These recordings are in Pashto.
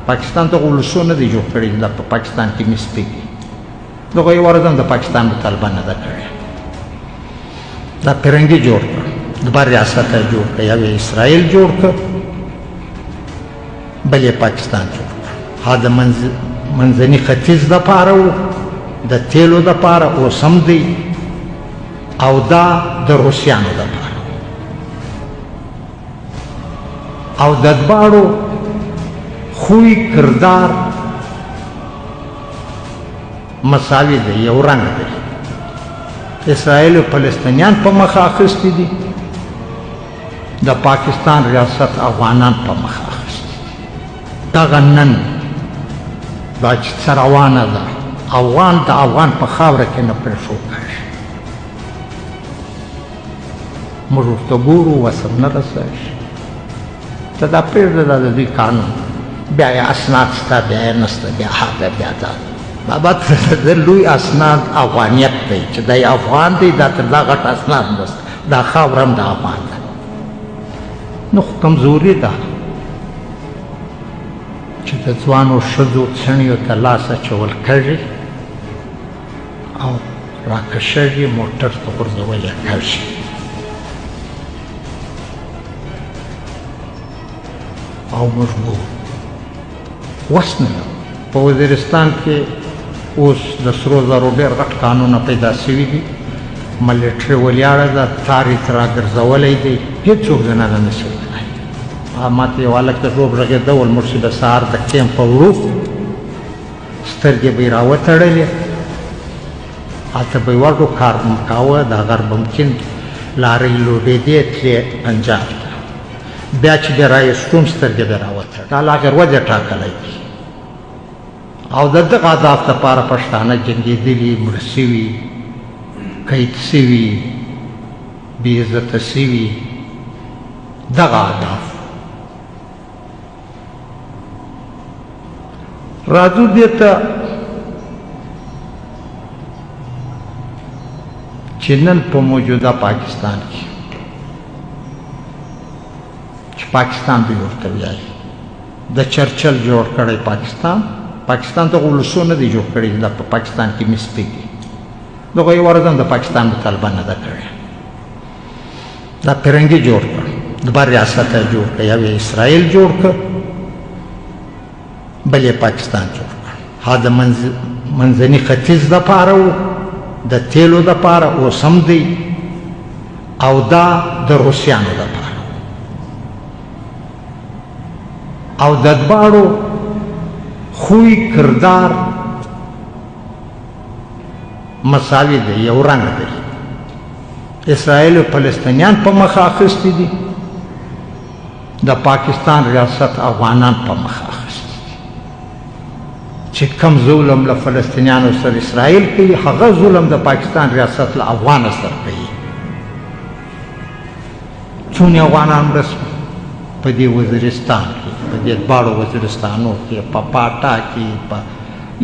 پاکستان ته ولسو نه دی جوړ کړی دا په پاکستان کې مسپیږي دغه یو ورځ هم د پاکستان طالبان نه ده کړی دا پرنګي جوړ کړ د بر ریاست یې جوړ کړ یو اسرائیل جوړ کړ بل یې پاکستان جوړ کړ ها د منځني ختیځ دپاره و د تیلو دپاره اوس هم دی او دا د روسیانو دپاره او د دواړو خوی کردار مساوي دی یو رنګ دی اسرائیل او فلسطینیان په مخه اخیستي دي د پاکستان ریاست افغانان په مخه اخیستي دغه نن دا چې څه روانه ده افغان د افغان په خاوره کې نه پرېښودی شي موږ ورته ګورو وسم نه رسوي ته دا پرېږده دا د دوی قانون بیا یې اسناد شته بیا یې نشته بیا هغه بیا دا بابا د لوی اسناد افغانیت دی چې دی افغان دی دا تر دا غټ اسناد نشته دا خاوره هم د افغان ده نو خو کمزوري ده چې د ځوانو ښځو څڼیو ته لاس اچول کږي او راکشږي موټر ته غورځول یې کږي او موږ ګورو وس نه په وزیرستان کې اوس د سرو زرو ډېر غټ قانونه پیدا سوي دي ملیټري ولیاړه ده تار یې ترې راګرځولی دی هېڅوک دننه نه شي وتلی ما ته یو هلک د ټوپ غږېده ول موږ چې د سهار د کیمپ په وړو سترګې به یې راوتړلې هلته به یې وړو کار به م کاوه دا غر ممکن لارۍ لوډېدې تلې پنجاب ته بیا چې به رایستوم سترګې به یې راوتړ دا لا هغې وجه ټاکلی دی او د دغه اهداف دپاره پښتانه جنګېدلي مړه سوي قید سوي بې عزته سوي دغه اهداف راځو دې ته چې نن په موجوده پاکستان کې چې پاکستان دوی ورته وایي د چرچل جوړ کړی پاکستان ته ولسو نه دی جوړ کړی دا په پاکستان کې مسپیږي دغه یو ورځ هم د پاکستان طالبان نه ده کړی دا پرنګي جوړ کړ د بر ریاست یې جوړ کړ یو اسرائیل جوړ کړ بل یې پاکستان جوړ کړ ها د منځني ختیځ دپاره و د تیلو دپاره اوس هم دی او دا د روسیانو دپاره او د دواړو خوی کردار مساوي دی یو رنګ دی اسرائیل او فلسطینیان په مخه اخیستي دي د پاکستان ریاست افغانان په مخه اخیستي دي چې کم ظلم له فلسطینیانو سره اسرائیل کوي هغه ظلم د پاکستان ریاست له افغان سره کوي څونه افغانان رسم په دې وزیرستان کې په دې دواړو وزیرستانو کې په پاټا کې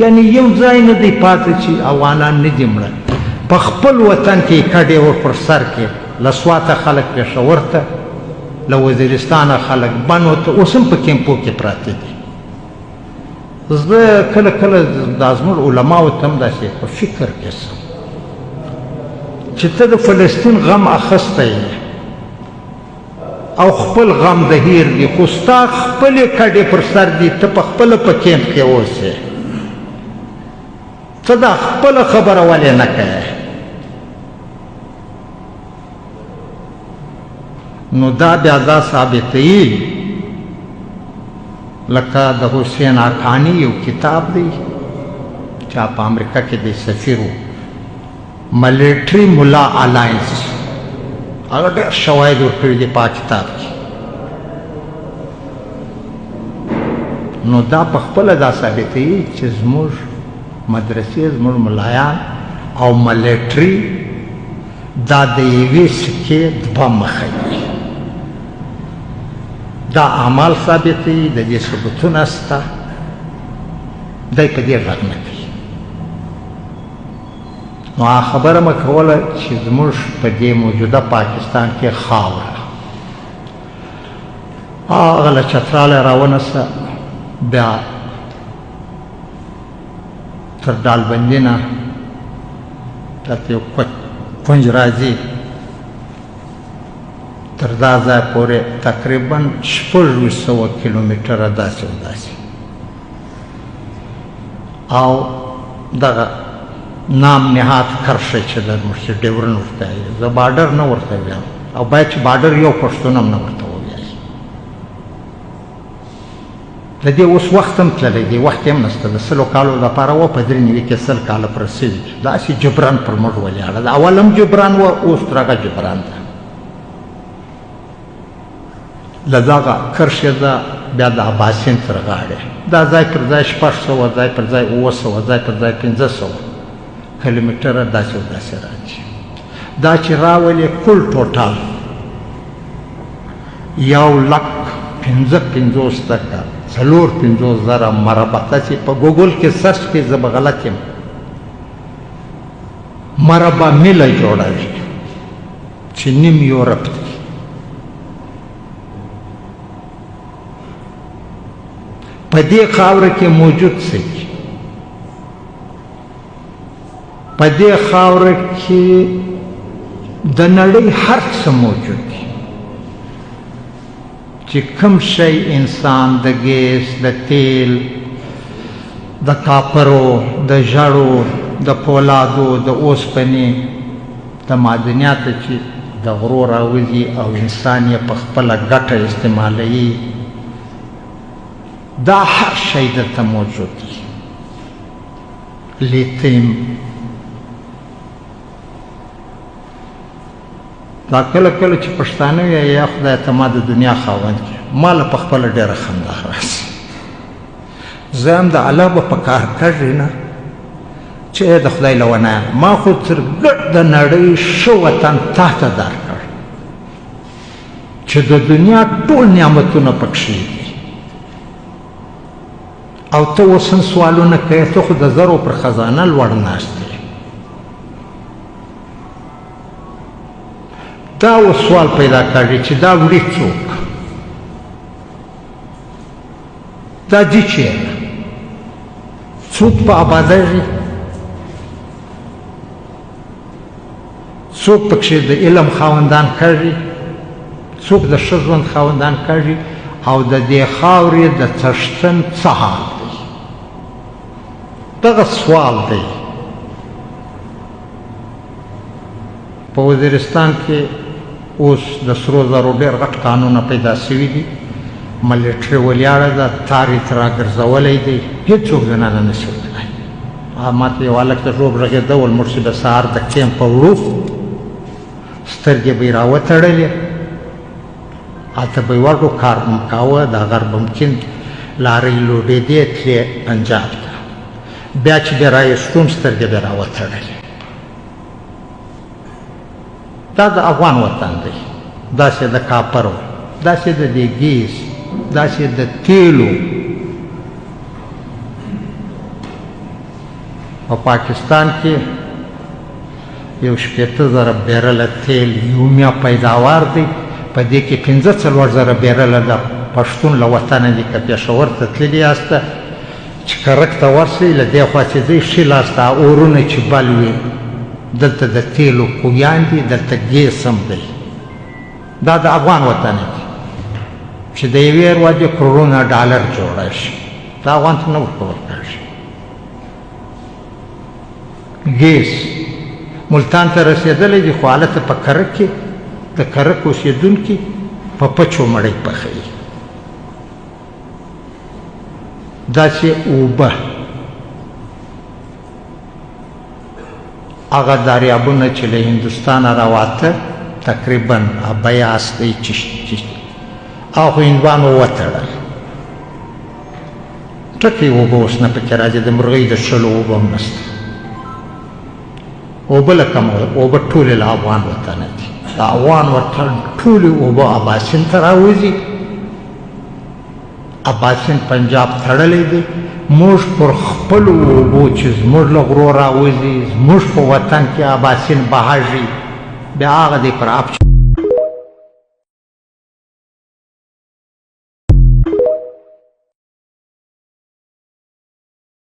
یعنی یو ځای نه دی پاتې چې افغانان نه دي مړه په خپل وطن کې کډې ور پر سر کې له سواته خلک پېښور ته له وزیرستانه خلک بنو ته اوس هم په کیمپو کې پراته دي زه کله کله دا زموږ علماو ته هم داسې په فکر کې سم چې ته د فلسطین غم اخیستی او خپل غم د هیر دي خو ستا خپلې کډې پر سر دي ته په خپله په کیمپ کې اوسې ته دا خپله خبره ولې نه کوې نو دا بیا دا ثابتوي لکه د حسین حقاني یو کتاب دی چې په امریکا کې د سفیر و ملیټري ملا الاینس هغه ډېر شواهد ورکړي دي په کتاب کې نو دا په خپله دا ثابتوي چې زموږ مدرسې زموږ ملایان او ملیټري دا د یوې سکې دوه مخه دي دا اعمال ثابتوي د دې ثبوتونه شته دی په دې غږ نه کوي نو خبره مه کوله چې زموږ په دې موجوده پاکستان کې خاوره هغه له چتراله راونسه بیا تر ډالبندي نه دلته یو کونج راځي تر دا ځای پورې تقریبا 600 کیلومتره داسې او داسې او دغه نام نهاد کرښه چې د مرشد ډیورن ورته وایي زه بارډر نه ورته وایم او باید چې بارډر یو پښتون هم نه ورته ووایي د دې اوس وخت هم تللی دی وخت هم نشته د 100 کالو دپاره و په 93 کې 100 کاله پر سوي داسې جبران پر موږ ولاړه ده اول هم جبران و اوس تر هغه جبران ده له دغه کرښې ده بیا د اباسین تر غاړې دا ځای پر ځای 600 ځای پر ځای 900 ځای پر ځای 500 کیلومتره داسې او داسې راځي دا چې راولې کل ټوټال 1,50,000 مربع تاسې په ګوګل کې سرچ کې زه به غلط یم مربع میله جوړوي چې نیم یورپ دی په دې خاوره کې موجود څه دي په دې خاوره کې د نړۍ هر څه موجود دي چې کوم شی انسان د ګیس د تیل د کاپرو د ژړو د پولادو د اوسپنې د معدنیاتو چې د غرو راوځي او انسان یې په خپله ګټه استعمالوي دا هر شی دلته موجود دی لیتیم دا کله کله چې پښتانه وایي یا خدای ته ما د دنیا خاوند کړې ما له په خپله ډېره خندا راسي زه هم د الله به په کار کږې نه چې د خدای له ونه ما خو تر ګډ د نړۍ ښه وطن تا ته درکړ چې د دنیا ټول نعمتونه پکښې دي او ته اوس هم سوالونه کوې ته خو د زرو پر خزانه لوړ ناست دی دا اوس سوال پیدا کړي چې دا وړي څوک دا دي چیرې څوک په آبادېږي څوک پکښې د علم خاوندان کړي څوک د ښه ژوند خاوندان کړي او د دې خاورې د څښتن څه حال دی دغه سوال دی په وزیرستان کې اوس د سرو زرو ډېر غټ کانونه پیدا سوي دي ملیټري ولیاړه ده تار یې ترې راګرځولی دی هېڅوک زنانه نه شي وتلی ما ته یو هلک ته ژوب غږېده ول موږ چې د سهار د کیمپ په وړو سترګې به یې راوتړلې هلته به یې وړو کار به م کاوه دا غر به ممکن لارۍ لوډېدې تلې پنجاب ته بیا چې بیا رایستوم سترګې به یې راوتړلې دا د افغان وطن دی داسې د کاپرو داسې د دې ګیس داسې د تیلو په پاکستان کې یو 80,000 بیرله تیل یومیا پیداوار دی په دې کې 45,000 بیرله د پښتون له وطنه دي که پېښور ته تللي یاسته چې کرک ته ورسئ له دې خوا چې ځئ ښي لاس ته اورونه چې بل وي دلته د تیلو کویان دي دلته ګیس هم دی دا د افغان وطن دی چې د یوې ورځې کروڑونه ډالر جوړه شي دا افغان ته نه ورکول کېږي ګیس ملتان ته رسېدلی دي خو هلته په کرک کې د کرک اوسېدونکي په پچو مړۍ پخوي داسې اوبه هغه دریابونه چې له هندوستانه راواته تقریبا بیاس دی چې هغو هندوانو وتړل ټکې اوبه اوس نه پکې راځي د مرغۍ د شلو اوبه هم نشته اوبه له کومه اوبه ټولې له افغان وطنه دي د افغان وطن ټولې اوبه اباسین ته راوځي اباسین پنجاب تړلی دی موږ پر خپلو اوبو چې زموږ له غرو راوځي زموږ په وطن کې اباسین بهاږي بیا هغه دی پر آب